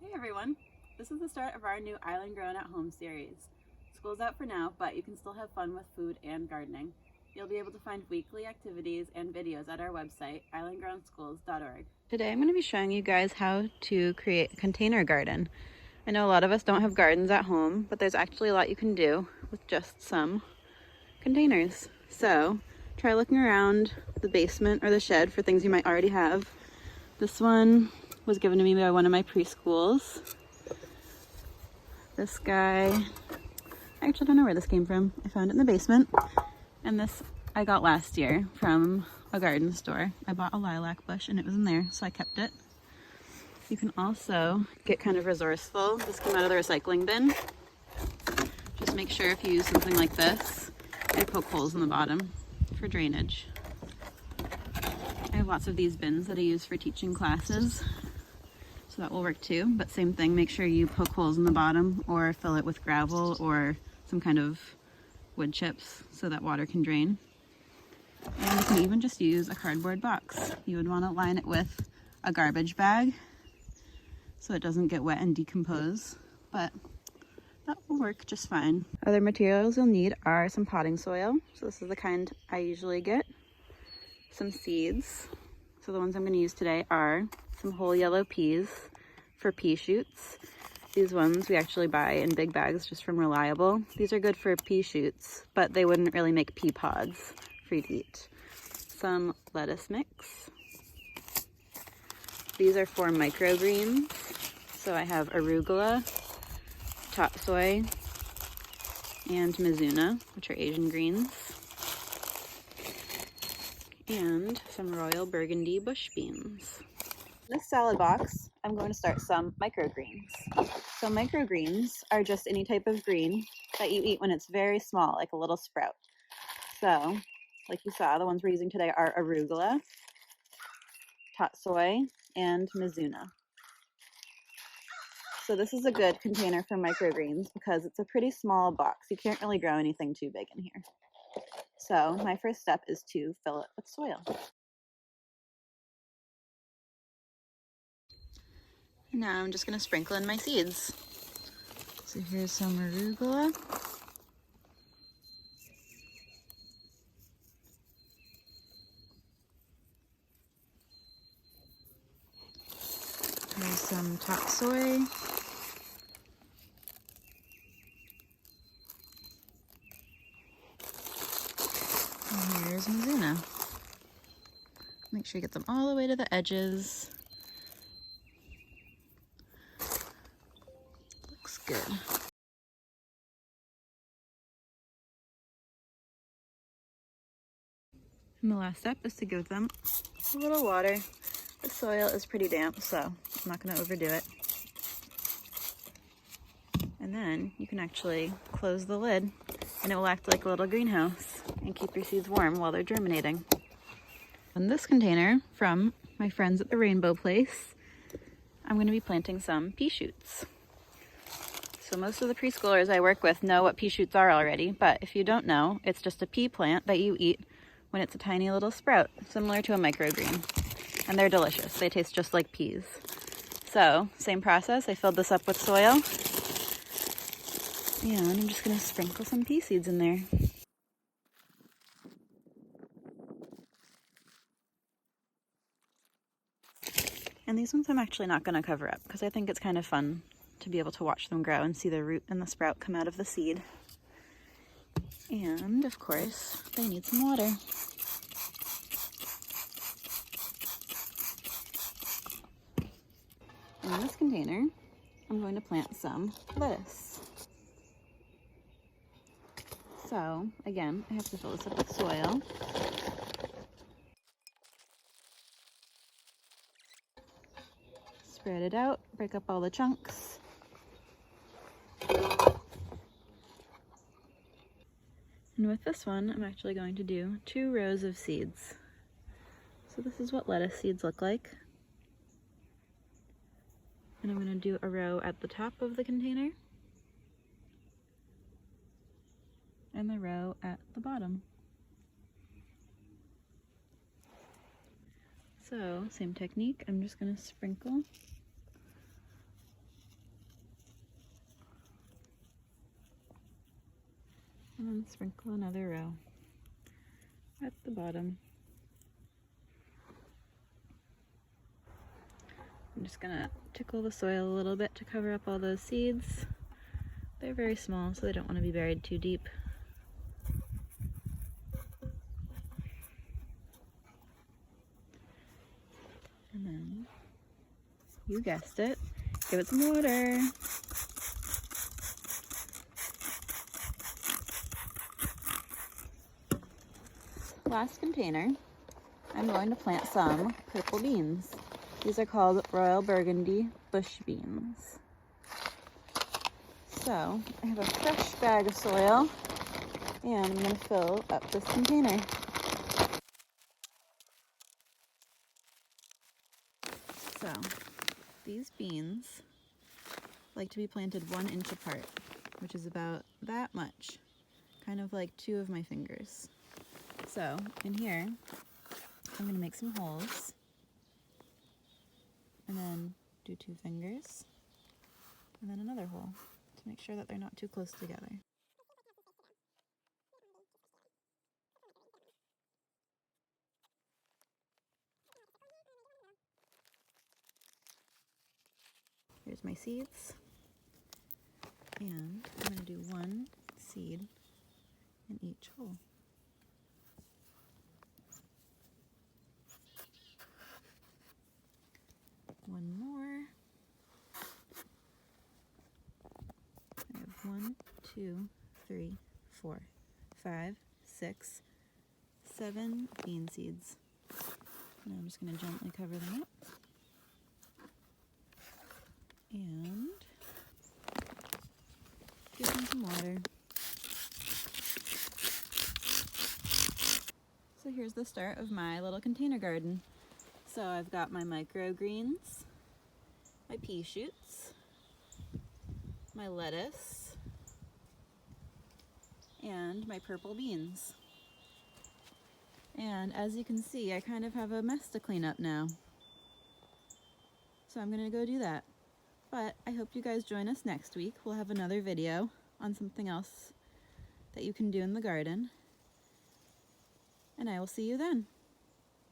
Hey everyone! This is the start of our new Island Grown at Home series. School's out for now, but you can still have fun with food and gardening. You'll be able to find weekly activities and videos at our website, islandgrownschools.org. Today I'm going to be showing you guys how to create a container garden. I know a lot of us don't have gardens at home, but there's actually a lot you can do with just some containers. So try looking around the basement or the shed for things you might already have. This one was given to me by one of my preschools. This guy, I actually don't know where this came from. I found it in the basement. And this I got last year from a garden store. I bought a lilac bush and it was in there, so I kept it. You can also get kind of resourceful. This came out of the recycling bin. Just make sure if you use something like this, I poke holes in the bottom for drainage. I have lots of these bins that I use for teaching classes, so that will work too. But same thing, make sure you poke holes in the bottom or fill it with gravel or some kind of wood chips so that water can drain. And you can even just use a cardboard box. You would want to line it with a garbage bag so it doesn't get wet and decompose, but that will work just fine. Other materials you'll need are some potting soil. So this is the kind I usually get. Some seeds. So the ones I'm going to use today are some whole yellow peas for pea shoots. These ones we actually buy in big bags just from Reliable. These are good for pea shoots, but they wouldn't really make pea pods for you to eat. Some lettuce mix. These are for microgreens. So I have arugula, top soy, and mizuna, which are Asian greens, and some royal burgundy bush beans. In this salad box, I'm going to start some microgreens. So microgreens are just any type of green that you eat when it's very small, like a little sprout. So, like you saw, the ones we're using today are arugula, tatsoi, and mizuna. So this is a good container for microgreens because it's a pretty small box. You can't really grow anything too big in here. So my first step is to fill it with soil. And now I'm just going to sprinkle in my seeds. So here's some arugula. Here's some top soy. And here's mizuna. Make sure you get them all the way to the edges. Looks good. And the last step is to give them a little water. The soil is pretty damp, so I'm not going to overdo it. And then you can actually close the lid and it will act like a little greenhouse and keep your seeds warm while they're germinating. In this container from my friends at the Rainbow Place, I'm going to be planting some pea shoots. So most of the preschoolers I work with know what pea shoots are already, but if you don't know, it's just a pea plant that you eat when it's a tiny little sprout, similar to a microgreen. And they're delicious. They taste just like peas. So, same process. I filled this up with soil. And I'm just going to sprinkle some pea seeds in there. And these ones I'm actually not going to cover up because I think it's kind of fun to be able to watch them grow and see the root and the sprout come out of the seed. And, of course, they need some water. In this container, I'm going to plant some lettuce. So, again, I have to fill this up with soil. Spread it out, break up all the chunks. And with this one, I'm actually going to do 2 rows of seeds. So this is what lettuce seeds look like. And I'm going to do a row at the top of the container and the row at the bottom. So, same technique, I'm just going to sprinkle And sprinkle another row at the bottom. I'm just gonna tickle the soil a little bit to cover up all those seeds. They're very small, so they don't want to be buried too deep. And then, you guessed it, give it some water. Last container, I'm going to plant some purple beans. These are called Royal Burgundy bush beans. So I have a fresh bag of soil and I'm going to fill up this container. So these beans like to be planted 1 inch apart, which is about that much, kind of like 2 of my fingers. So in here, I'm going to make some holes and then do 2 fingers and then another hole to make sure that they're not too close together. Here's my seeds, and I'm going to do 1 seed in each hole. One more. I have 1, 2, 3, 4, 5, 6, 7 bean seeds. And I'm just going to gently cover them up. And give them some water. So here's the start of my little container garden. So I've got my microgreens, my pea shoots, my lettuce, and my purple beans. And as you can see, I kind of have a mess to clean up now. So I'm gonna go do that. But I hope you guys join us next week. We'll have another video on something else that you can do in the garden. And I will see you then.